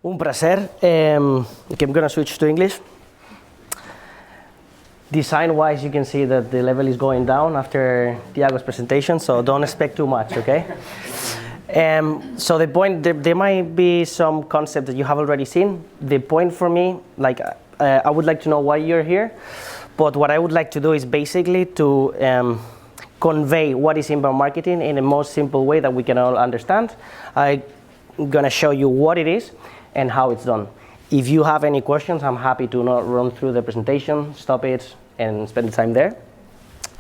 Un placer. Okay, I'm going to switch to English. Design-wise, you can see that the level is going down after Tiago's presentation, so don't expect too much, okay? So the point, there might be some concept that you have already seen. The point for me, like, I would like to know why you're here, but what I would like to do is basically to convey what is inbound marketing in the most simple way that we can all understand. I'm going to show you what it is and how it's done. If you have any questions, I'm happy to not run through the presentation, stop it, and spend the time there,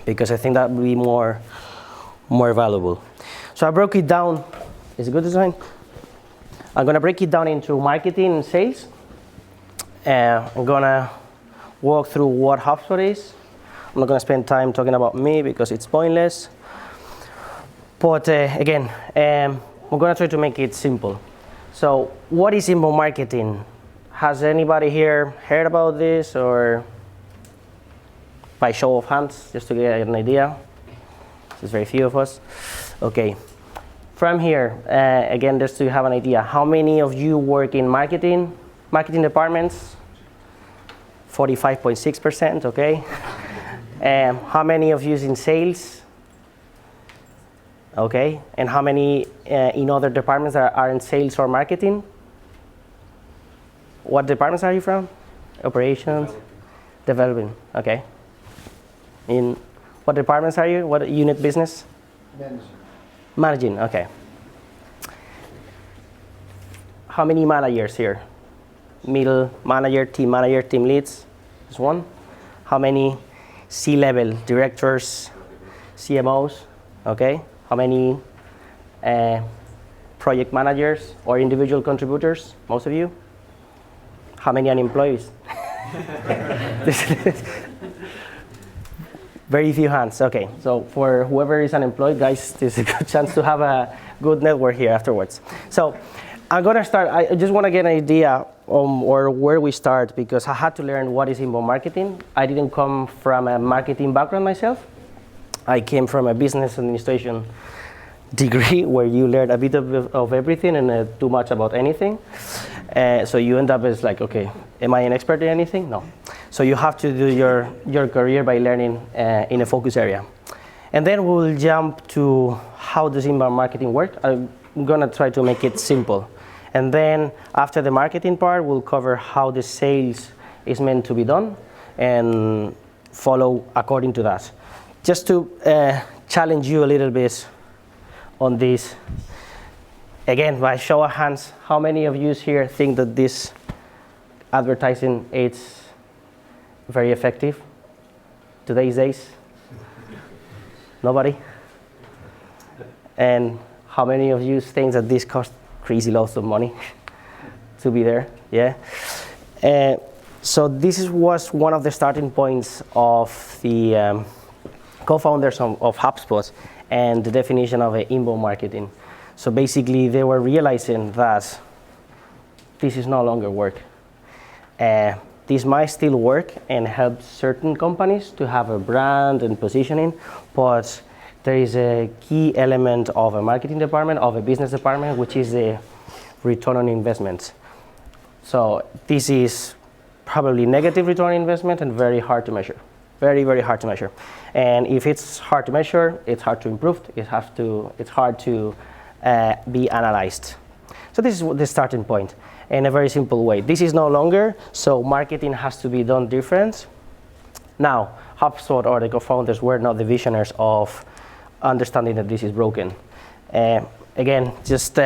because I think that would be more valuable. So I broke it down. Is it good design? I'm going to break it down into marketing and sales. I'm going to walk through what HubSpot is. I'm not going to spend time talking about me because it's pointless. But again, I'm going to try to make it simple. So what is inbound marketing? Has anybody here heard about this, or by show of hands, just to get an idea? There's very few of us. Okay. From here, again, just to have an idea, how many of you work in marketing departments? 45.6%, okay. How many of you in sales? Okay, and how many in other departments that are in sales or marketing? What departments are you from? Operations? Developing, okay. In what departments are you? What unit business? Managing, okay. How many managers here? Middle manager, team leads? Just one. How many C-level directors, CMOs? Okay. How many project managers or individual contributors? Most of you. How many unemployed? Very few hands. Okay, so for whoever is unemployed, guys, this is a good chance to have a good network here afterwards. So I'm going to start. I just want to get an idea or where we start, because I had to learn what is inbound marketing. I didn't come from a marketing background myself. I came from a business administration degree where you learn a bit of everything and too much about anything. So you end up as like, okay, am I an expert in anything? No. So you have to do your career by learning in a focus area. And then we'll jump to how does inbound marketing work. I'm going to try to make it simple. And then after the marketing part, we'll cover how the sales is meant to be done and follow according to that. Just to challenge you a little bit on this, again, by show of hands, how many of you here think that this advertising is very effective today's days? Nobody? And how many of you think that this costs crazy loads of money to be there? Yeah. So this was one of the starting points of the co-founders of HubSpot and the definition of inbound marketing. So basically, they were realizing that this is no longer work. This might still work and help certain companies to have a brand and positioning, but there is a key element of a marketing department, of a business department, which is the return on investment. So this is probably negative return on investment and very hard to measure. Very, very hard to measure. And if it's hard to measure, it's hard to improve. It's hard to be analyzed. So this is the starting point in a very simple way. This is no longer, so marketing has to be done different. Now, HubSpot or the co-founders were not the visionaries of understanding that this is broken. Again, just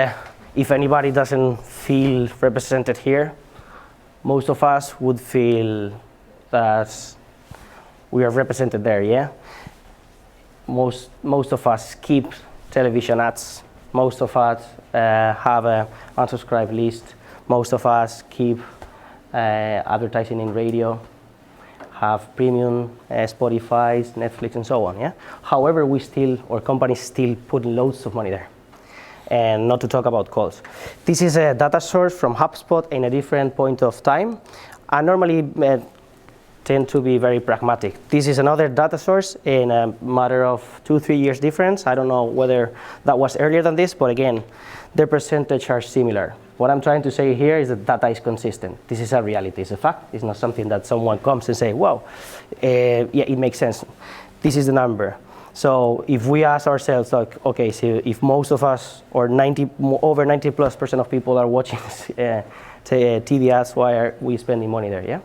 if anybody doesn't feel represented here, most of us would feel that we are represented there, yeah? Most of us skip television ads. Most of us have an unsubscribe list. Most of us keep advertising in radio, have premium, Spotify, Netflix, and so on, yeah? However, companies still put loads of money there. And not to talk about calls. This is a data source from HubSpot in a different point of time. I normally tend to be very pragmatic. This is another data source in a matter of 2-3 years difference. I don't know whether that was earlier than this, but again, the percentage are similar. What I'm trying to say here is that data is consistent. This is a reality, it's a fact. It's not something that someone comes and say, wow, yeah, it makes sense. This is the number. So if we ask ourselves, like, okay, so if most of us, or over 90+% of people are watching TV ads, why are we spending money there, yeah?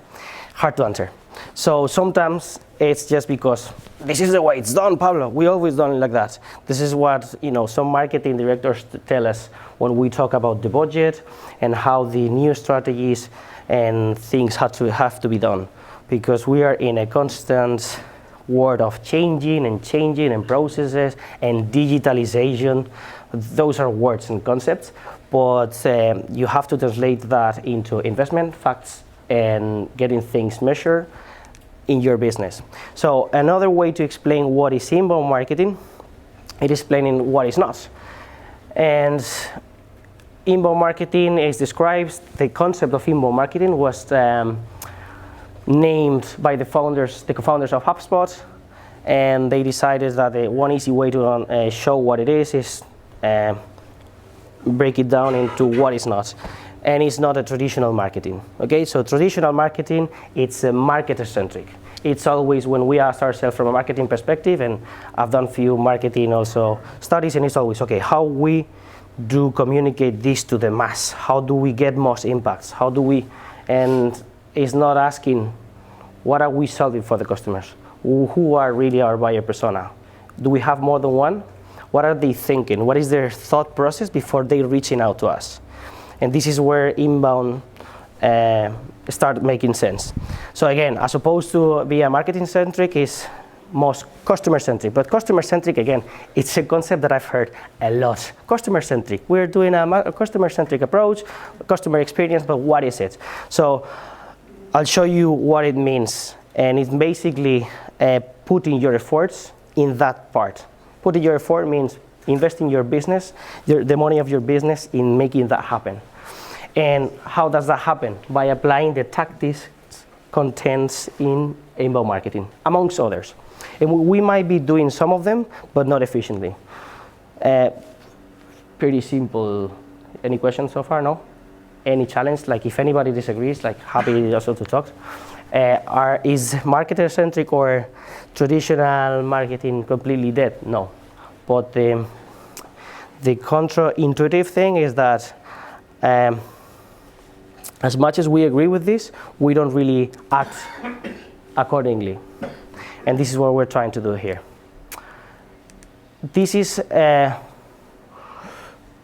Hard to answer. So sometimes it's just because this is the way it's done, Pablo. We always done it like that. This is what some marketing directors tell us when we talk about the budget and how the new strategies and things have to be done, because we are in a constant world of changing and processes and digitalization. Those are words and concepts, but you have to translate that into investment facts and getting things measured in your business. So another way to explain what is inbound marketing, it is explaining what is not. And inbound marketing is describes, the concept of inbound marketing was named by the co-founders of HubSpot, and they decided that one easy way to show what it is break it down into what is not. And it's not a traditional marketing. Okay, so traditional marketing, it's marketer-centric. It's always, when we ask ourselves from a marketing perspective, and I've done few marketing also studies, and it's always, okay, how we do communicate this to the mass? How do we get most impacts? How do we, and it's not asking, what are we solving for the customers? Who are really our buyer persona? Do we have more than one? What are they thinking? What is their thought process before they reaching out to us? And this is where inbound start making sense. So again, as opposed to be a marketing-centric, is most customer-centric. But customer-centric, again, it's a concept that I've heard a lot. Customer-centric. We're doing a customer-centric approach, customer experience, but what is it? So I'll show you what it means. And it's basically putting your efforts in that part. Putting your effort means investing your business, the money of your business, in making that happen. And how does that happen? By applying the tactics contents in inbound marketing, amongst others. And we might be doing some of them, but not efficiently. Pretty simple. Any questions so far? No? Any challenge? Like, if anybody disagrees, like, happy also to talk. Is marketer-centric or traditional marketing completely dead? No. But the counterintuitive thing is that as much as we agree with this, we don't really act accordingly. And this is what we're trying to do here. This is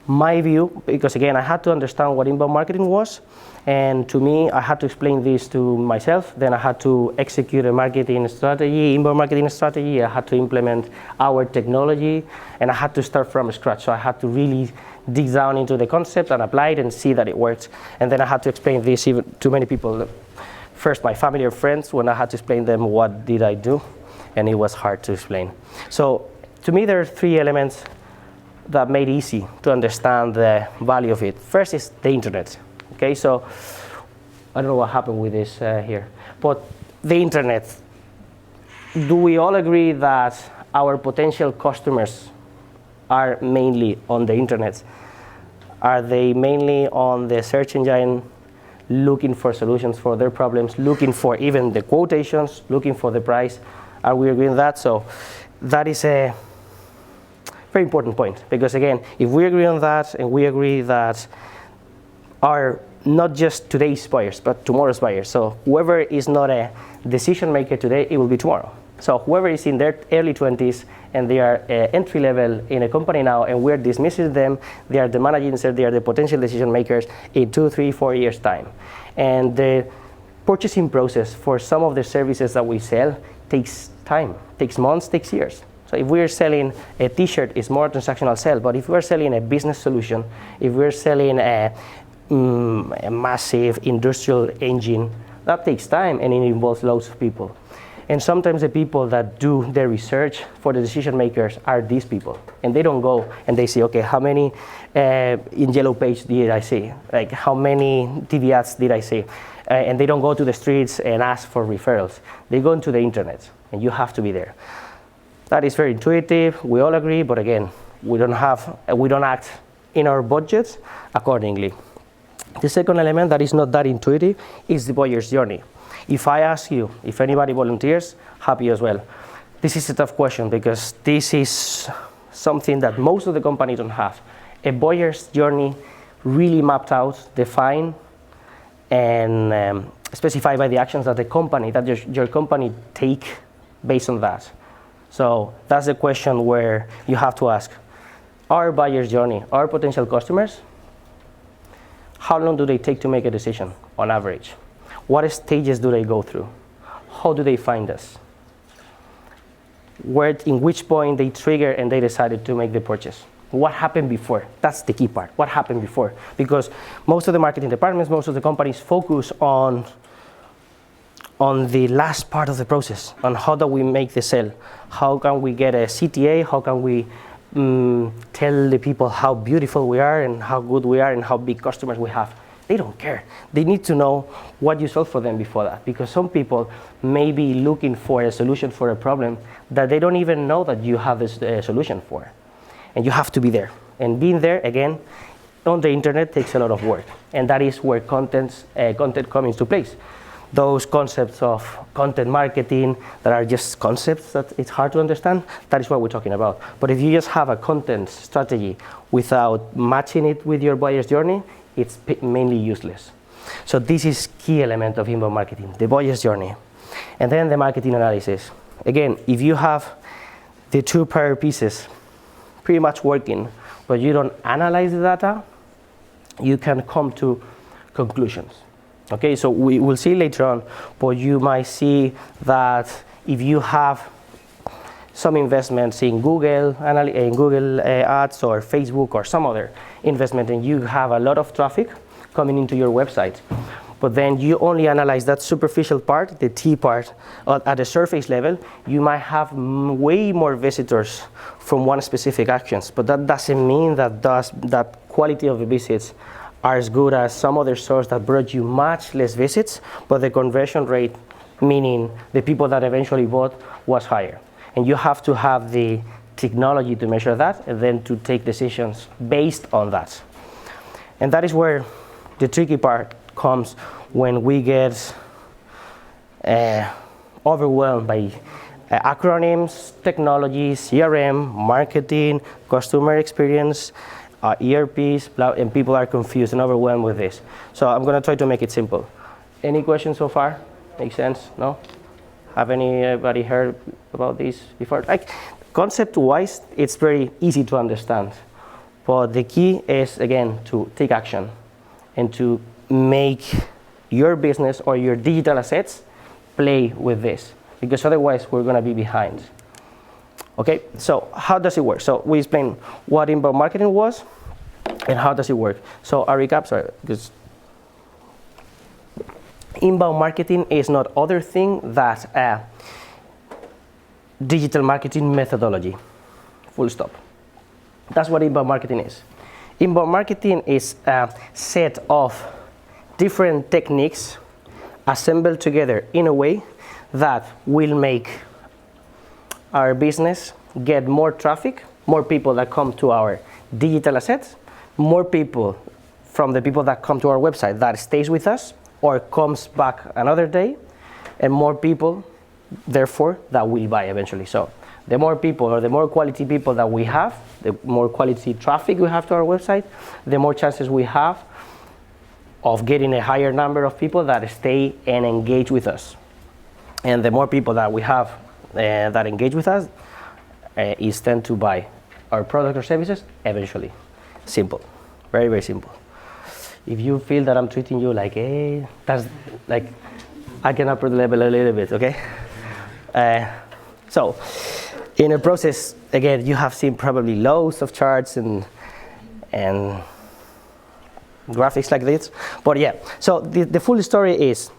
my view, because again, I had to understand what inbound marketing was. And to me, I had to explain this to myself. Then I had to execute a marketing strategy, inbound marketing strategy. I had to implement our technology, and I had to start from scratch. So I had to really dig down into the concept and apply it and see that it worked. And then I had to explain this even to many people. First, my family or friends, when I had to explain them what did I do, and it was hard to explain. So to me, there are three elements that made it easy to understand the value of it. First is the internet. Okay, so I don't know what happened with this here, but the internet. Do we all agree that our potential customers are mainly on the internet? Are they mainly on the search engine looking for solutions for their problems, looking for even the quotations, looking for the price? Are we agreeing on that? So that is a very important point, because again, if we agree on that, and we agree that our not just today's buyers, but tomorrow's buyers. So whoever is not a decision maker today, it will be tomorrow. So whoever is in their early 20s and they are entry level in a company now, and we're dismissing them, they are the managers, they are the potential decision makers in 2, 3, 4 years time. And the purchasing process for some of the services that we sell takes time, takes months, takes years. So if we're selling a t-shirt, it's more transactional sale. But if we're selling a business solution, if we're selling a massive industrial engine, that takes time, and it involves loads of people. And sometimes the people that do the research for the decision makers are these people. And they don't go and they say, okay, how many in Yellow Page did I see? Like, how many TV ads did I see? And they don't go to the streets and ask for referrals. They go into the internet, and you have to be there. That is very intuitive. We all agree, but again, we don't act in our budgets accordingly. The second element that is not that intuitive is the buyer's journey. If I ask you, if anybody volunteers, happy as well. This is a tough question because this is something that most of the companies don't have. A buyer's journey really mapped out, defined, and specified by the actions that the company, that your company take based on that. So that's the question where you have to ask, our buyer's journey, our potential customers, how long do they take to make a decision on average? What stages do they go through? How do they find us? In which point they trigger and they decided to make the purchase? What happened before? That's the key part. What happened before? Because most of the marketing departments, most of the companies focus on the last part of the process, on how do we make the sale? How can we get a CTA? How can we tell the people how beautiful we are and how good we are and how big customers we have? They don't care. They need to know what you solve for them before that, because some people may be looking for a solution for a problem that they don't even know that you have this solution for. And you have to be there. And being there, again, on the internet takes a lot of work. And that is where content comes into place. Those concepts of content marketing that are just concepts that it's hard to understand, that is what we're talking about. But if you just have a content strategy without matching it with your buyer's journey, it's mainly useless. So this is key element of inbound marketing, the buyer's journey. And then the marketing analysis. Again, if you have the two prior pieces pretty much working, but you don't analyze the data, you can come to conclusions. Okay, so we will see later on, but you might see that if you have some investments in Google Ads or Facebook or some other investment, and you have a lot of traffic coming into your website, but then you only analyze that superficial part, the T part, at a surface level, you might have way more visitors from one specific actions, but that doesn't mean that quality of the visits are as good as some other source that brought you much less visits, but the conversion rate, meaning the people that eventually bought, was higher. And you have to have the technology to measure that and then to take decisions based on that. And that is where the tricky part comes, when we get overwhelmed by acronyms, technology, CRM, marketing, customer experience, ERPs, and people are confused and overwhelmed with this. So I'm going to try to make it simple. Any questions so far? Make sense? No? Have anybody heard about this before? Like, concept-wise, it's very easy to understand. But the key is, again, to take action and to make your business or your digital assets play with this, because otherwise we're going to be behind. Okay, so how does it work? So we explained what inbound marketing was and how does it work. So a recap, sorry, because inbound marketing is not other thing than digital marketing methodology, full stop. That's what inbound marketing is. Inbound marketing is a set of different techniques assembled together in a way that will make our business get more traffic, more people that come to our digital assets, more people from the people that come to our website that stays with us or comes back another day, and more people, therefore, that will buy eventually. So the more people or the more quality people that we have, the more quality traffic we have to our website, the more chances we have of getting a higher number of people that stay and engage with us. And the more people that we have that engage with us is tend to buy our product or services eventually. Simple, very, very simple. If you feel that I'm treating you like, hey, that's like, I can upper the level a little bit, okay? So in a process, again, you have seen probably loads of charts and graphics like this, but yeah. So the full story is,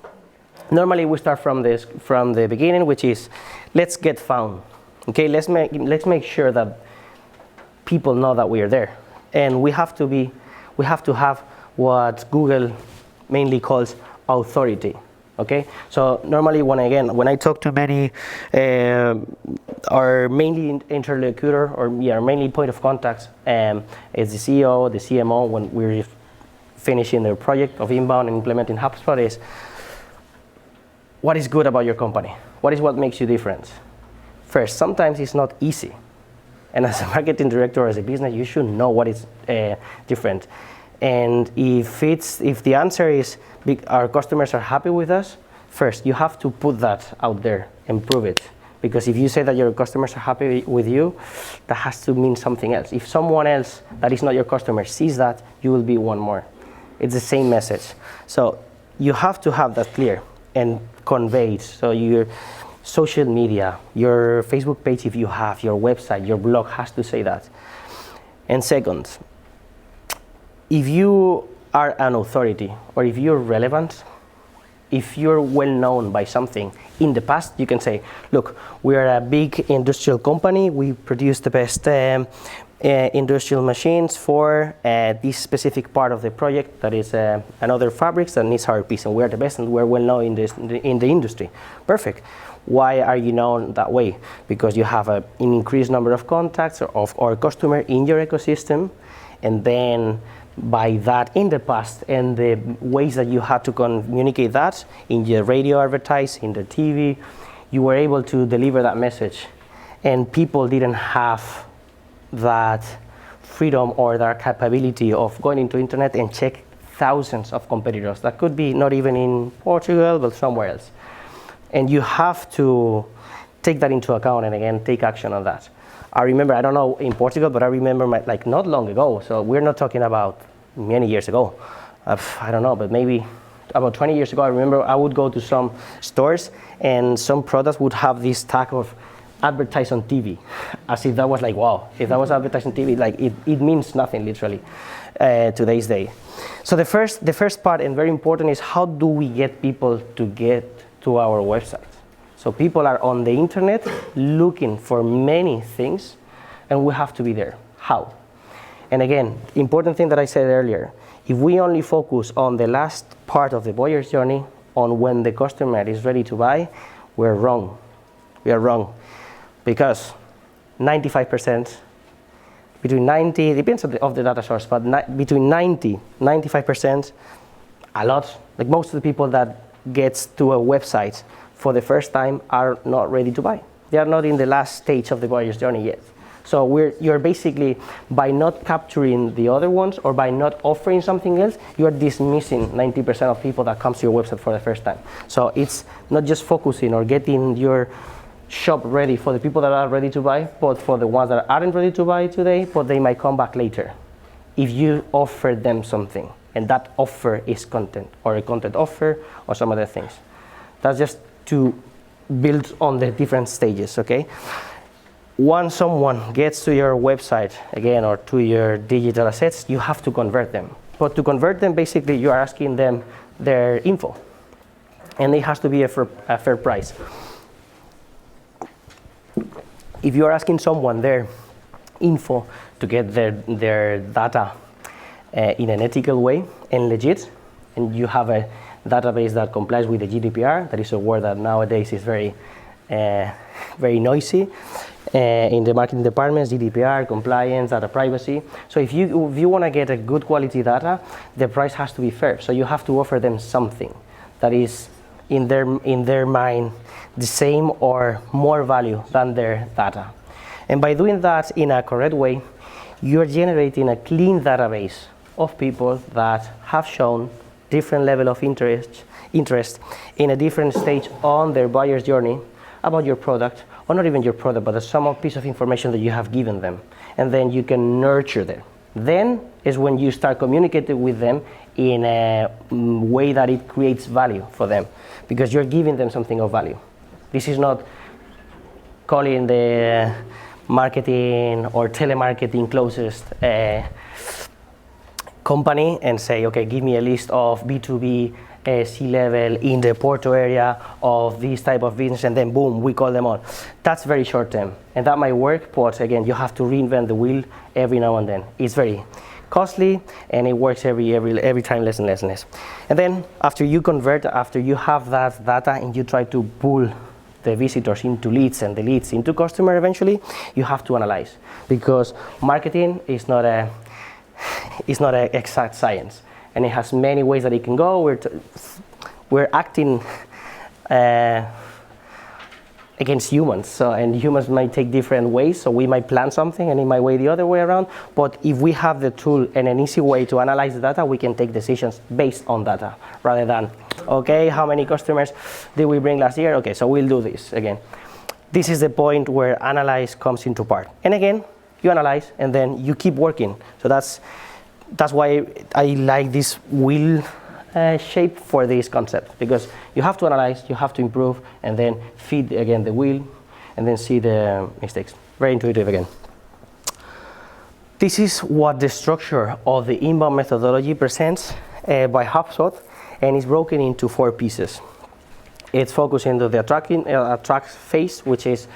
Normally we start from the beginning, which is let's get found. Okay, let's make sure that people know that we are there, and we have to have what Google mainly calls authority. Okay, so normally when I talk to many our mainly interlocutor or mainly point of contacts is the CEO, the CMO when we're finishing their project of inbound and implementing HubSpot is what is good about your company? What is what makes you different? First, sometimes it's not easy. And as a marketing director or as a business, you should know what is different. And if the answer is our customers are happy with us, first you have to put that out there and prove it. Because if you say that your customers are happy with you, that has to mean something else. If someone else that is not your customer sees that, you will be one more. It's the same message. So you have to have that clear and conveyed. So your social media, your Facebook page if you have, your website, your blog has to say that. And second, if you are an authority or if you're relevant, if you're well known by something in the past, you can say, look, we are a big industrial company. We produce the best industrial machines for this specific part of the project that is another fabrics that needs our piece, and we're the best and we're well known in the industry. Perfect. Why are you known that way? Because you have an increased number of contacts or customer in your ecosystem, and then by that in the past and the ways that you had to communicate that in your radio advertising, in the TV, you were able to deliver that message, and people didn't have that freedom or that capability of going into internet and check thousands of competitors that could be not even in Portugal but somewhere else. And you have to take that into account and again take action on that. I remember, I don't know in Portugal, but I remember like not long ago, so we're not talking about many years ago, I don't know, but maybe about 20 years ago, I remember I would go to some stores and some products would have this tag of advertise on TV, as if that was like, wow, if that was advertised on TV, like it means nothing literally today's day. So the first part and very important is how do we get people to get to our website? So people are on the internet looking for many things and we have to be there. How? And again, important thing that I said earlier, if we only focus on the last part of the buyer's journey, on when the customer is ready to buy, we're wrong. We are wrong. Because 95%, between 90, depends of the data source, but between 90, 95%, a lot, like most of the people that gets to a website for the first time are not ready to buy. They are not in the last stage of the buyer's journey yet. So you're basically, by not capturing the other ones or by not offering something else, you are dismissing 90% of people that comes to your website for the first time. So it's not just focusing or getting your shop ready for the people that are ready to buy, but for the ones that aren't ready to buy today, but they might come back later. If you offer them something, and that offer is content, or a content offer, or some other things. That's just to build on the different stages, okay? Once someone gets to your website, again, or to your digital assets, you have to convert them. But to convert them, basically, you are asking them their info. And it has to be a fair price. If you are asking someone their info to get their data in an ethical way and legit, and you have a database that complies with the GDPR, that is a word that nowadays is very noisy in the marketing departments, GDPR, compliance, data privacy. So if you want to get a good quality data, the price has to be fair. So you have to offer them something that is in their mind the same or more value than their data. And by doing that in a correct way, you're generating a clean database of people that have shown different level of interest in a different stage on their buyer's journey about your product, or not even your product, but some piece of information that you have given them. And then you can nurture them. Then is when you start communicating with them in a way that it creates value for them, because you're giving them something of value. This is not calling the marketing or telemarketing closest company and say, okay, give me a list of B2B C-level in the Porto area of this type of business, and then boom, we call them all. That's very short term, and that might work, but again, you have to reinvent the wheel every now and then. It's very costly, and it works every time less and less and less. And then after you convert, after you have that data and you try to pull the visitors into leads and the leads into customer eventually, you have to analyze, because marketing is not a exact science, and it has many ways that it can go. We're acting against humans, and humans might take different ways, so we might plan something and it might way the other way around, but if we have the tool and an easy way to analyze the data, we can take decisions based on data, rather than, okay, how many customers did we bring last year? Okay, so we'll do this again. This is the point where analyze comes into part. And again, you analyze and then you keep working. So that's why I like this wheel shape for this concept, because you have to analyze, you have to improve, and then feed again the wheel, and then see the mistakes. Very intuitive again. This is what the structure of the inbound methodology presents by HubSpot, and it's broken into 4 pieces. It's focusing on the attract phase, which is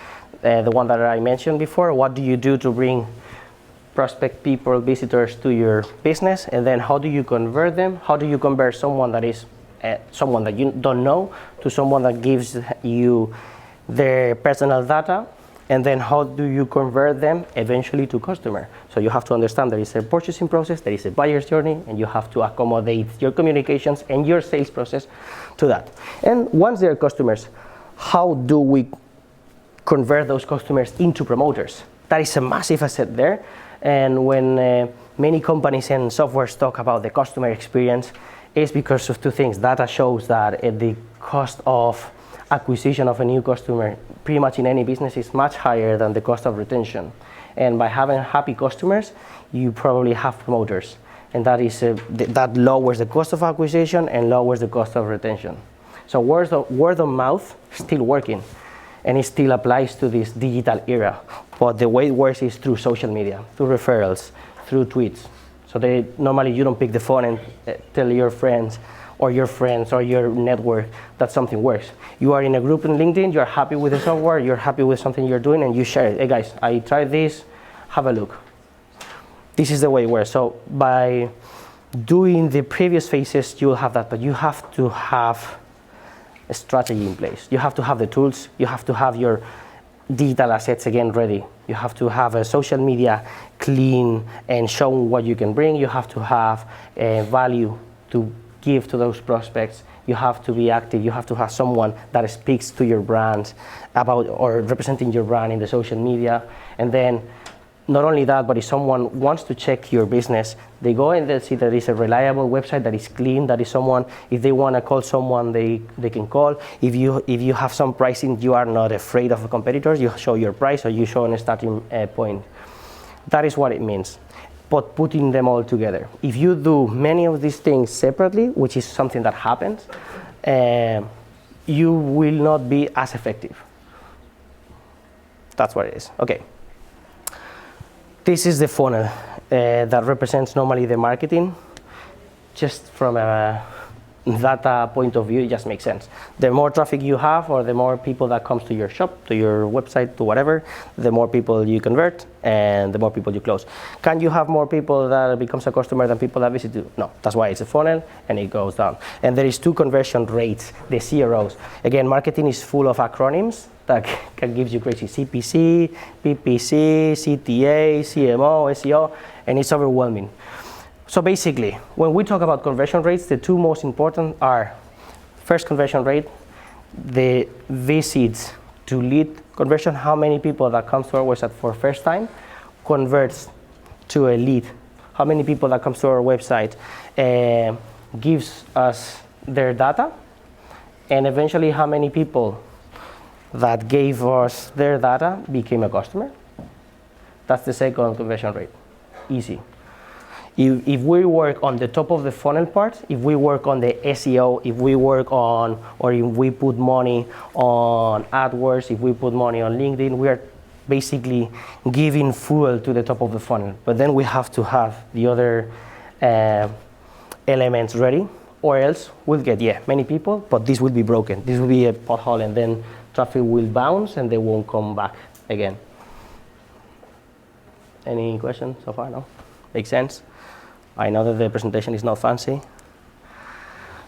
the one that I mentioned before. What do you do to bring prospect people, visitors to your business, and then how do you convert them? How do you convert someone that is someone that you don't know to someone that gives you their personal data? And then how do you convert them eventually to customer? So you have to understand there is a purchasing process, there is a buyer's journey, and you have to accommodate your communications and your sales process to that. And once they're customers, how do we convert those customers into promoters? That is a massive asset there. And when many companies and softwares talk about the customer experience, it's because of 2 things. Data shows that the cost of acquisition of a new customer pretty much in any business is much higher than the cost of retention. And by having happy customers, you probably have promoters. And that lowers the cost of acquisition and lowers the cost of retention. So word of mouth is still working, and it still applies to this digital era. But the way it works is through social media, through referrals, through tweets. So normally you don't pick the phone and tell your friends or your network that something works. You are in a group in LinkedIn, you're happy with the software, you're happy with something you're doing, and you share it. Hey guys, I tried this, have a look. This is the way it works. So by doing the previous phases, you'll have that, but you have to have a strategy in place. You have to have the tools, you have to have your digital assets again ready. You have to have a social media clean and showing what you can bring. You have to have value to give to those prospects. You have to be active. You have to have someone that speaks to your brand about or representing your brand in the social media. And then not only that, but if someone wants to check your business, they go and they see that it's a reliable website, that is clean, that is someone, if they want to call someone, they can call. If you have some pricing, you are not afraid of competitors, you show your price or you show a starting point. That is what it means. But putting them all together. If you do many of these things separately, which is something that happens, you will not be as effective. That's what it is. Okay. This is the funnel that represents normally the marketing. Just from a data point of view, it just makes sense. The more traffic you have, or the more people that comes to your shop, to your website, to whatever, the more people you convert and the more people you close. Can you have more people that becomes a customer than people that visit you? No, that's why it's a funnel and it goes down. And there is 2 conversion rates, the CROs. Again, marketing is full of acronyms that can give you crazy CPC, PPC, CTA, CMO, SEO, and it's overwhelming. So basically, when we talk about conversion rates, the 2 most important are first conversion rate, the visits to lead conversion, how many people that comes to our website for first time converts to a lead, how many people that comes to our website gives us their data, and eventually how many people that gave us their data became a customer. That's the second conversion rate. Easy. If we work on the top of the funnel part, if we work on the SEO, if we work on, or if we put money on AdWords, if we put money on LinkedIn, we are basically giving fuel to the top of the funnel. But then we have to have the other elements ready. Or else we'll get, many people, but this will be broken. This will be a pothole, and then traffic will bounce and they won't come back again. Any questions so far? No? Makes sense? I know that the presentation is not fancy.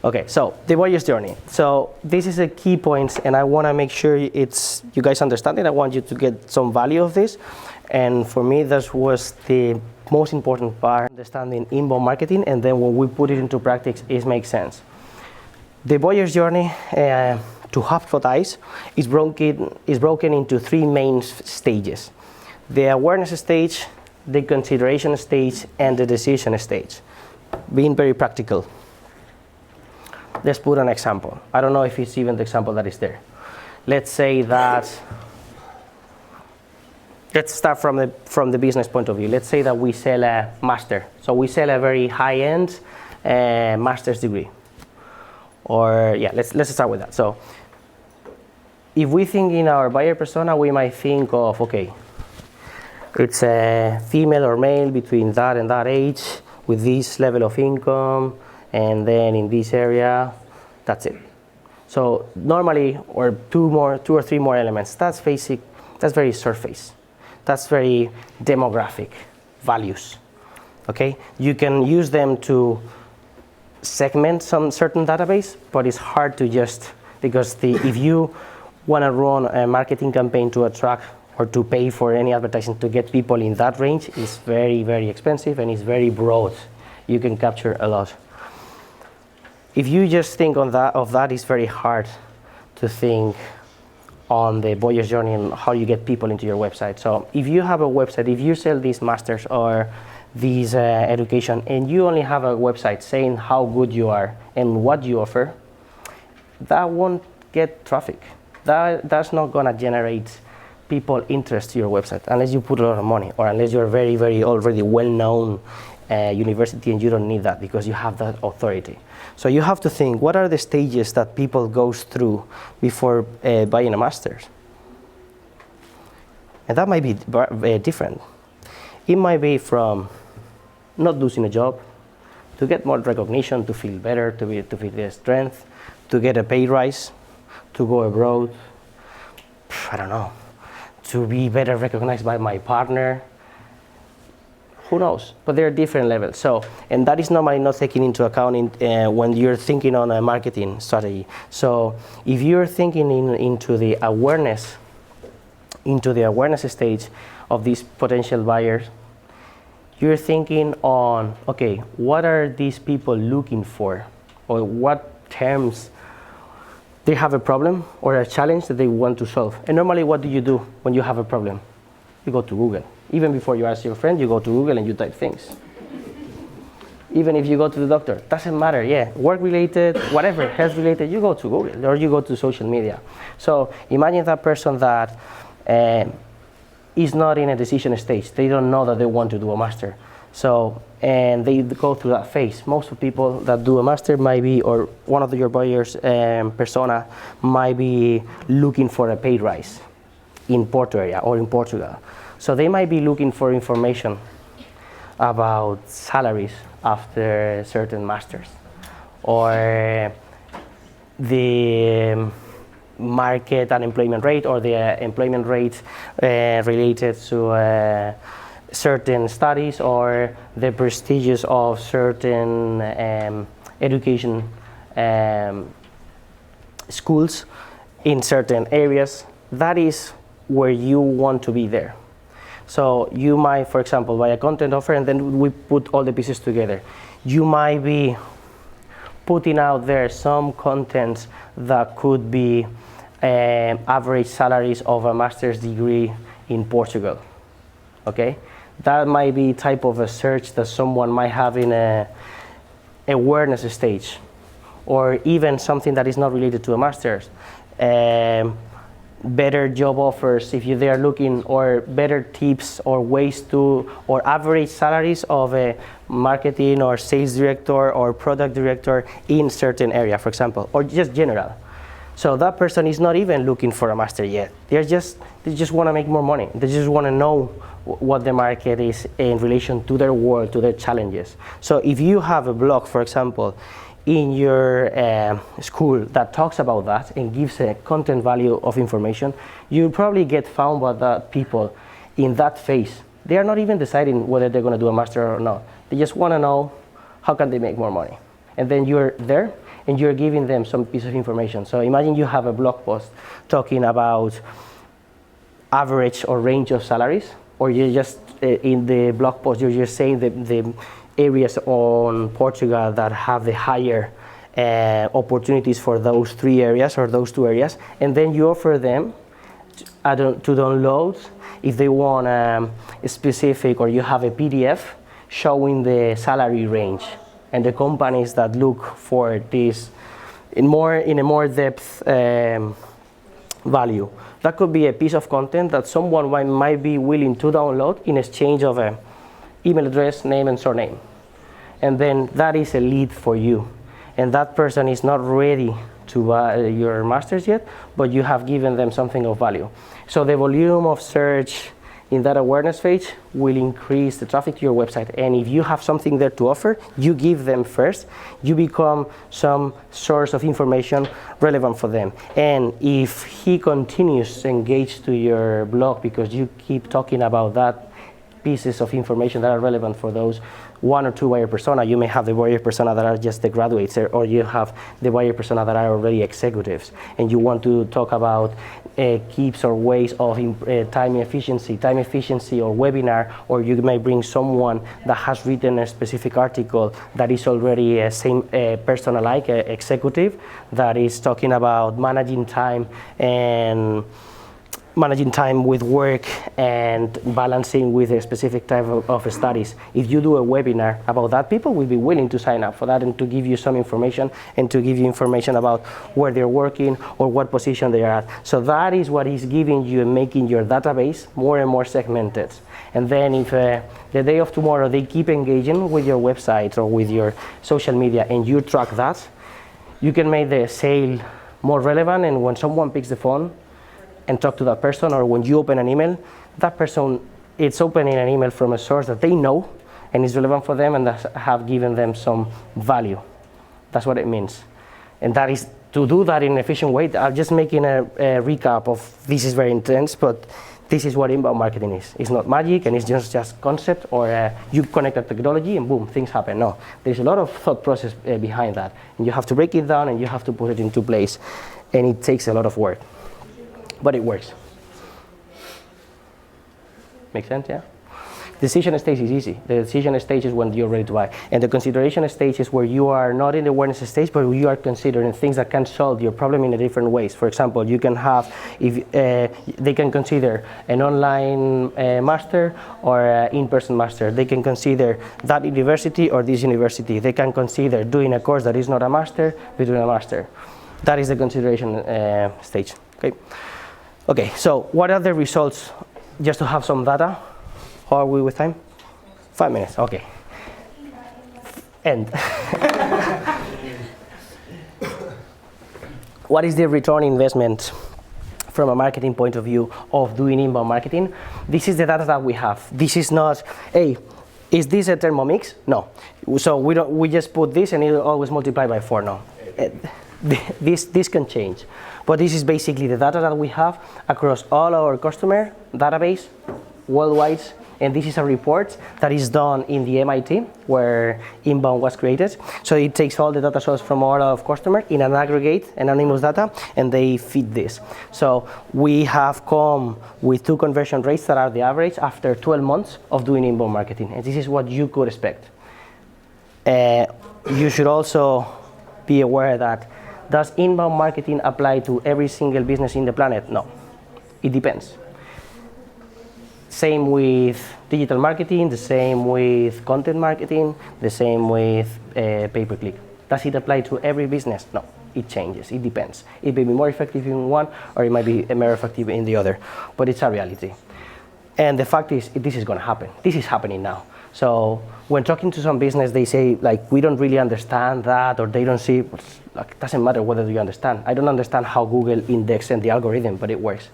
Okay, so the buyer's journey. So this is a key point, and I want to make sure you guys understand it. I want you to get some value of this. And for me, this was the most important part, understanding inbound marketing, and then when we put it into practice, it makes sense. The buyer's journey to HubSpot is broken into three main stages: the awareness stage, the consideration stage, and the decision stage. Being very practical. Let's put an example. I don't know if it's even the example that is there. Let's say that. Let's start from the business point of view. Let's say that we sell a master. So we sell a very high-end master's degree. Or let's start with that. So if we think in our buyer persona, we might think of, okay, it's a female or male between that and that age with this level of income, and then in this area, that's it. So normally, or two or three more elements. That's basic. That's very surface. That's very demographic values, okay? You can use them to segment some certain database, but it's hard to just, because if you want to run a marketing campaign to attract or to pay for any advertising to get people in that range, it's very, very expensive and it's very broad. You can capture a lot. If you just think of that, it's very hard to think on the buyer's journey and how you get people into your website. So if you have a website, if you sell these masters or these education, and you only have a website saying how good you are and what you offer, that won't get traffic. That's not gonna generate people interest to your website unless you put a lot of money, or unless you're very, very already well-known university, and you don't need that because you have that authority. So you have to think, what are the stages that people goes through before buying a master's? And that might be different. It might be from not losing a job, to get more recognition, to feel better, to feel their strength, to get a pay rise, to go abroad, I don't know, to be better recognized by my partner. Who knows? But there are different levels. So, and that is normally not taken into account when you're thinking on a marketing strategy. So, if you're thinking into the awareness stage of these potential buyers, you're thinking on, okay, what are these people looking for, or what terms they have a problem or a challenge that they want to solve. And normally, what do you do when you have a problem? You go to Google. Even before you ask your friend, you go to Google and you type things. Even if you go to the doctor, doesn't matter, work-related, whatever, health-related, you go to Google or you go to social media. So imagine that person that is not in a decision stage. They don't know that they want to do a master. So, and they go through that phase. Most of the people that do a master might be, or one of your buyers' persona might be looking for a pay rise in Porto area or in Portugal. So they might be looking for information about salaries after certain masters, or the market unemployment rate, or the employment rate related to certain studies, or the prestigious of certain education schools in certain areas. That is where you want to be there. So you might, for example, buy a content offer, and then we put all the pieces together. You might be putting out there some content that could be average salaries of a master's degree in Portugal, okay? That might be type of a search that someone might have in a awareness stage, or even something that is not related to a master's. Better job offers if they are looking, or better tips or ways to, or average salaries of a marketing or sales director or product director in certain area, for example, or just general. So that person is not even looking for a master yet. They just want to make more money. They just want to know what the market is in relation to their world, to their challenges. So if you have a blog, for example, in your school that talks about that and gives a content value of information, you'll probably get found by the people in that phase. They are not even deciding whether they're going to do a master or not. They just want to know how can they make more money. And then you're there and you're giving them some piece of information. So imagine you have a blog post talking about average or range of salaries, or you're just in the blog post, you're just saying the areas on Portugal that have the higher opportunities for those 3 areas or those 2 areas, and then you offer them to download if they want a specific, or you have a PDF showing the salary range and the companies that look for this in a more depth value. That could be a piece of content that someone might be willing to download in exchange of an email address, name, and surname. And then that is a lead for you. And that person is not ready to buy your masters yet, but you have given them something of value. So the volume of search in that awareness phase will increase the traffic to your website. And if you have something there to offer, you give them first. You become some source of information relevant for them. And if he continues to engage to your blog because you keep talking about that pieces of information that are relevant for those 1 or 2 buyer persona, you may have the buyer persona that are just the graduates, or you have the buyer persona that are already executives, and you want to talk about keeps or ways of time efficiency or webinar, or you may bring someone that has written a specific article that is already a same persona like executive that is talking about managing time with work and balancing with a specific type of studies. If you do a webinar about that, people will be willing to sign up for that and to give you some information and to give you information about where they're working or what position they are at. So that is what is giving you and making your database more and more segmented. And then if the day of tomorrow they keep engaging with your website or with your social media and you track that, you can make the sale more relevant, and when someone picks the phone and talk to that person, or when you open an email, that person, it's opening an email from a source that they know and is relevant for them and that have given them some value. That's what it means. And that is, to do that in an efficient way, I'm just making a recap of, this is very intense, but this is what inbound marketing is. It's not magic and it's just concept, or you connect a technology and boom, things happen. No, there's a lot of thought process behind that. And you have to break it down and you have to put it into place. And it takes a lot of work. But it works. Make sense, yeah? Decision stage is easy. The decision stage is when you're ready to buy. And the consideration stage is where you are not in the awareness stage, but you are considering things that can solve your problem in a different ways. For example, you can have, if they can consider an online master or an in-person master. They can consider that university or this university. They can consider doing a course that is not a master, but doing a master. That is the consideration stage, okay? Okay, so what are the results? Just to have some data. How are we with time? 5 minutes, okay. End. What is the return investment from a marketing point of view of doing inbound marketing? This is the data that we have. This is not, hey, is this a Thermomix? No. So we just put this and it will always multiply by 4, no. This can change. But this is basically the data that we have across all our customer database worldwide. And this is a report that is done in the MIT where inbound was created. So it takes all the data sources from all of customers in an aggregate, anonymous data, and they feed this. So we have come with 2 conversion rates that are the average after 12 months of doing inbound marketing. And this is what you could expect. You should also be aware that, does inbound marketing apply to every single business in the planet? No, it depends. Same with digital marketing, the same with content marketing, the same with pay-per-click. Does it apply to every business? No, it changes, it depends. It may be more effective in one, or it might be more effective in the other, but it's a reality. And the fact is, this is gonna happen. This is happening now. So when talking to some business, they say, like, we don't really understand that, or they don't see, like, it doesn't matter whether you understand. I don't understand how Google indexes and the algorithm, but it works.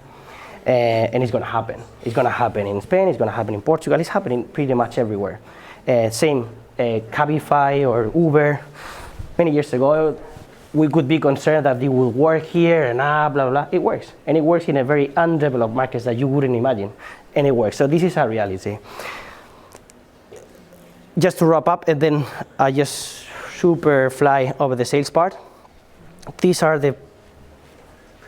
And it's gonna happen. It's gonna happen in Spain, it's gonna happen in Portugal, it's happening pretty much everywhere. Same, Cabify or Uber, Many years ago, we could be concerned that it will work here and blah, blah, blah. It works. And it works in a very undeveloped markets that you wouldn't imagine. And it works. So this is a reality. Just to wrap up, and then I just super fly over the sales part. These are the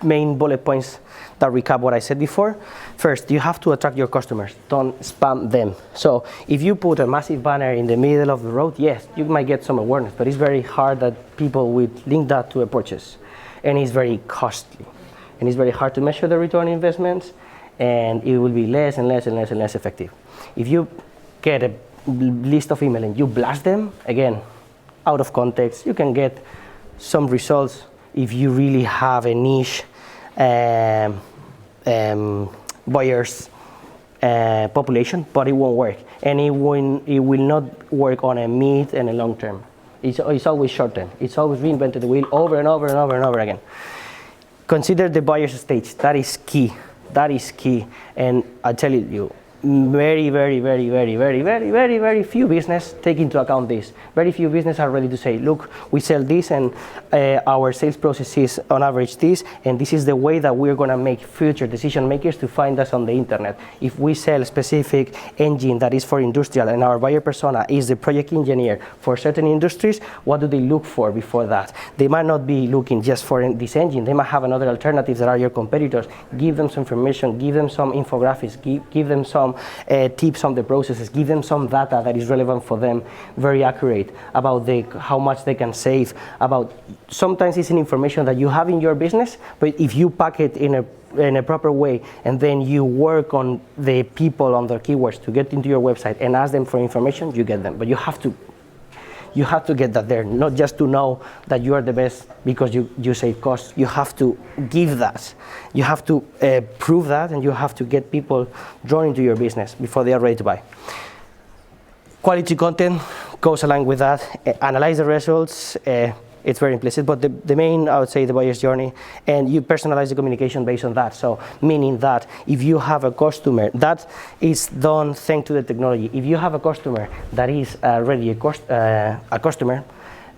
main bullet points that recap what I said before. First, you have to attract your customers. Don't spam them. So if you put a massive banner in the middle of the road, yes, you might get some awareness, but it's very hard that people would link that to a purchase. And it's very costly. And it's very hard to measure the return on investments, and it will be less and less and less and less effective. If you get a list of email and you blast them, again, out of context, you can get some results if you really have a niche buyers population, but it won't work, and it will not work on a mid and a long term. It's always short term. It's always reinvented the wheel over and over and over and over again. Consider the buyer's stage. That is key. That is key. And I tell you, very, very, very, very, very, very, very, very few business take into account this. Very few business are ready to say, look, we sell this, and our sales process is on average this, and this is the way that we're going to make future decision makers to find us on the internet. If we sell a specific engine that is for industrial, and our buyer persona is the project engineer for certain industries, what do they look for before that? They might not be looking just for this engine. They might have another alternatives that are your competitors. Give them some information, give them some infographics, give them some tips on the processes, give them some data that is relevant for them, very accurate, about how much they can save, about sometimes it's an information that you have in your business, but if you pack it in a proper way, and then you work on the people on their keywords to get into your website and ask them for information, you get them. But you have to get that there, not just to know that you are the best because you save costs. You have to give that. You have to prove that, and you have to get people drawn into your business before they are ready to buy. Quality content goes along with that. Analyze the results. It's very implicit, but the main, I would say, the buyer's journey, and you personalize the communication based on that. So meaning that if you have a customer, that is done thanks to the technology. If you have a customer that is already a customer,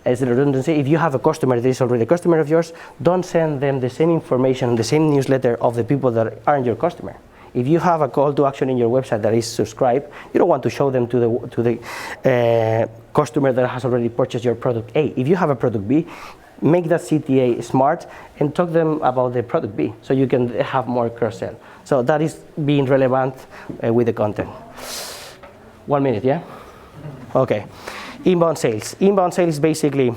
as a redundancy, if you have a customer that is already a customer of yours, don't send them the same information, the same newsletter of the people that aren't your customer. If you have a call to action in your website that is subscribe, you don't want to show them to the customer that has already purchased your product A. If you have a product B, make that CTA smart and talk them about the product B so you can have more cross-sell. So that is being relevant with the content. 1 minute, yeah? Okay. Inbound sales. Inbound sales basically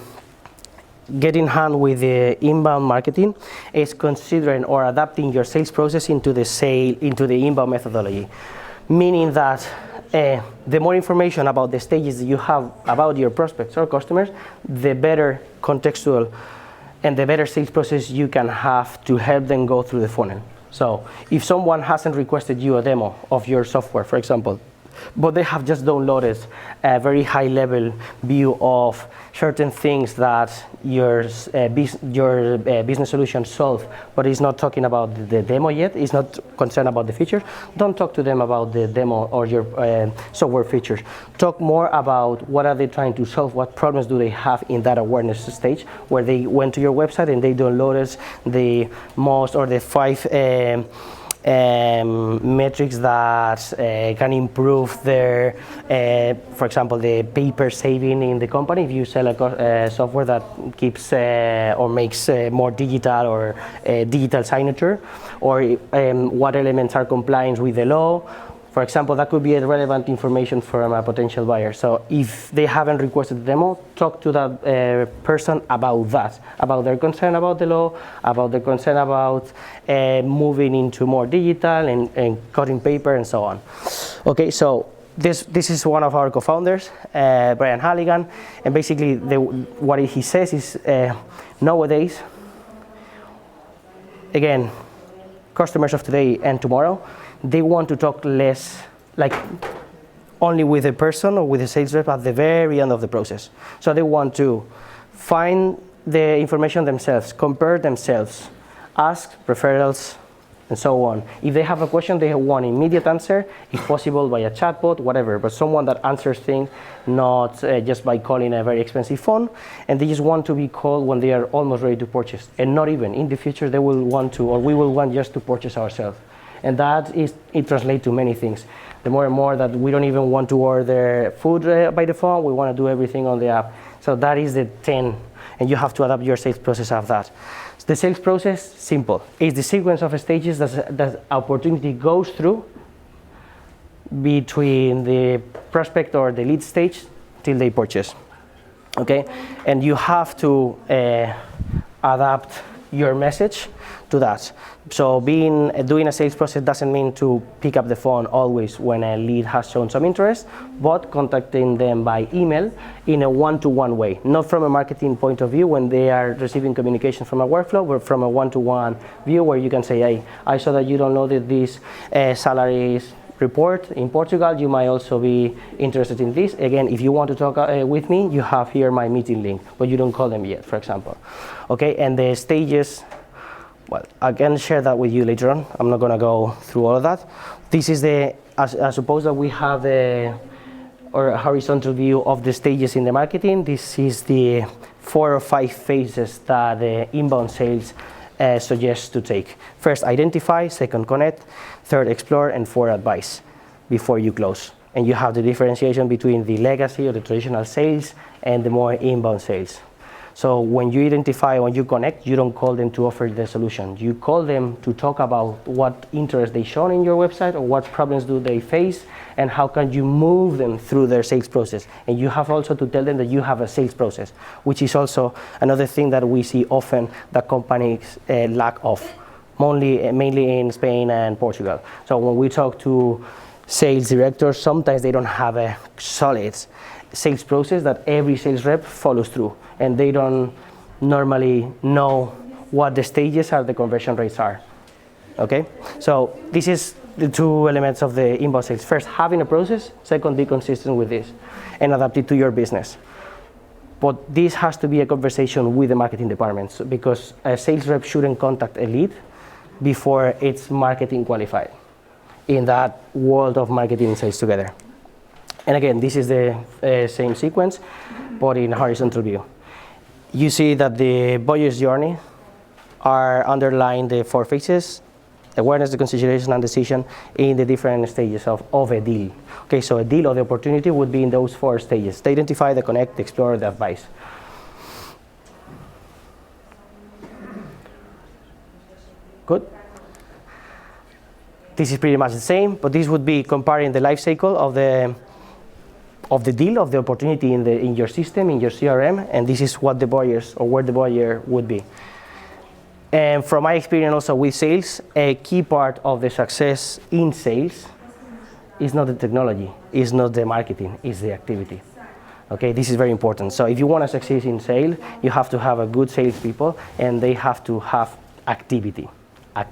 get in hand with the inbound marketing is considering or adapting your sales process into the inbound methodology, meaning that the more information about the stages that you have about your prospects or customers, the better contextual and the better sales process you can have to help them go through the funnel. So if someone hasn't requested you a demo of your software, for example, but they have just downloaded a very high-level view of certain things that your business solution solve, but is not talking about the demo yet, is not concerned about the features, don't talk to them about the demo or your software features. Talk more about what are they trying to solve, what problems do they have in that awareness stage, where they went to your website and they downloaded the most or the 5 metrics that can improve their, for example, the paper saving in the company. If you sell a software that keeps or makes more digital or digital signature, or what elements are compliant with the law. For example, that could be relevant information from a potential buyer. So if they haven't requested the demo, talk to that person about that, about their concern about the law, about their concern about moving into more digital and cutting paper and so on. Okay, so this is one of our co-founders, Brian Halligan, and basically what he says is nowadays, again, customers of today and tomorrow, they want to talk less, like only with a person or with a sales rep at the very end of the process. So they want to find the information themselves, compare themselves, ask referrals, and so on. If they have a question, they want immediate answer, if possible by a chatbot, whatever, but someone that answers things, not just by calling a very expensive phone, and they just want to be called when they are almost ready to purchase, and not even. In the future, they will want to, or we will want just to purchase ourselves. And that is, it translates to many things. The more and more that we don't even want to order food by the phone, we want to do everything on the app. So that is the 10, and you have to adapt your sales process of that. The sales process, simple. It's the sequence of stages that opportunity goes through between the prospect or the lead stage till they purchase. Okay, and you have to adapt your message to that. So doing a sales process doesn't mean to pick up the phone always when a lead has shown some interest, but contacting them by email in a one-to-one way, not from a marketing point of view when they are receiving communication from a workflow, but from a one-to-one view where you can say, hey, I saw that you downloaded this salaries report in Portugal, you might also be interested in this. Again, if you want to talk with me, you have here my meeting link, but you don't call them yet, for example. Okay, and the stages, well, I can share that with you later on. I'm not going to go through all of that. This is I suppose that we have a horizontal view of the stages in the marketing. This is the 4 or 5 phases that the inbound sales suggests to take. First, identify. Second, connect. Third, explore. And 4, advise before you close. And you have the differentiation between the legacy or the traditional sales and the more inbound sales. So when you identify, when you connect, you don't call them to offer the solution. You call them to talk about what interest they shown in your website or what problems do they face and how can you move them through their sales process. And you have also to tell them that you have a sales process, which is also another thing that we see often that companies lack of, mainly in Spain and Portugal. So when we talk to sales directors, sometimes they don't have a solid sales process that every sales rep follows through, and they don't normally know what the stages are, the conversion rates are. Okay, so this is the 2 elements of the inbound sales. First, having a process. Second, be consistent with this and adapt it to your business. But this has to be a conversation with the marketing departments, because a sales rep shouldn't contact a lead before it's marketing qualified in that world of marketing and sales together. And again, this is the same sequence, but in horizontal view. You see that the buyer's journey are underlined the 4 phases: awareness, the consideration, and decision in the different stages of a deal. Okay, so a deal or the opportunity would be in those 4 stages: the identify, the connect, the explore, the advise. Good. This is pretty much the same, but this would be comparing the life cycle of the deal, of the opportunity in your system, in your CRM, and this is what the buyers, or where the buyer would be. And from my experience also with sales, a key part of the success in sales is not the technology, is not the marketing, is the activity. Okay, this is very important. So if you want to succeed in sales, you have to have a good salespeople, and they have to have activity.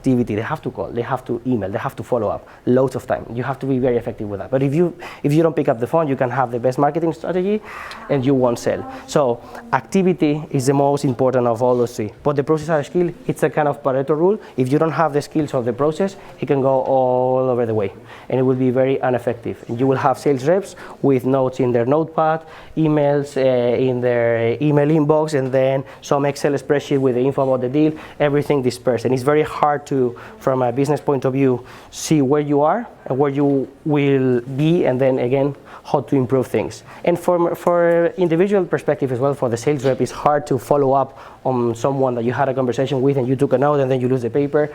They have to call, they have to email, they have to follow up loads of time. You have to be very effective with that. But if you don't pick up the phone, you can have the best marketing strategy and you won't sell. So activity is the most important of all those 3. But the process are skill, it's a kind of Pareto rule. If you don't have the skills of the process, it can go all over the way and it will be very ineffective. And you will have sales reps with notes in their notepad, emails in their email inbox, and then some Excel spreadsheet with the info about the deal, everything dispersed. And it's very hard to, from a business point of view, see where you are and where you will be, and then again, how to improve things. And for individual perspective as well, for the sales rep, it's hard to follow up on someone that you had a conversation with and you took a note and then you lose the paper.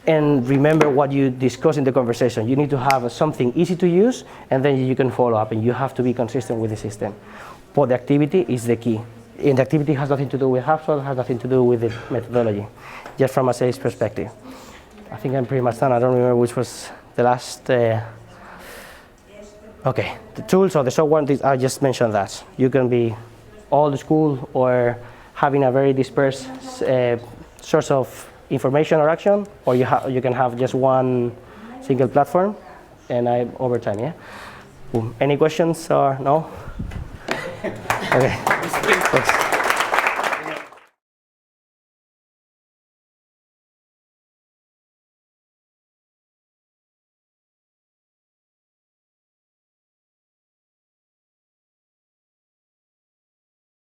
And remember what you discussed in the conversation. You need to have something easy to use, and then you can follow up, and you have to be consistent with the system. But the activity is the key. And the activity has nothing to do with HubSpot, has nothing to do with the methodology, just from a sales perspective. I think I'm pretty much done. I don't remember which was the last. Okay, the tools or the software, I just mentioned that. You can be old school or having a very dispersed source of information or action, or you can have just one single platform, and over time, yeah? Any questions or no? Okay, thanks.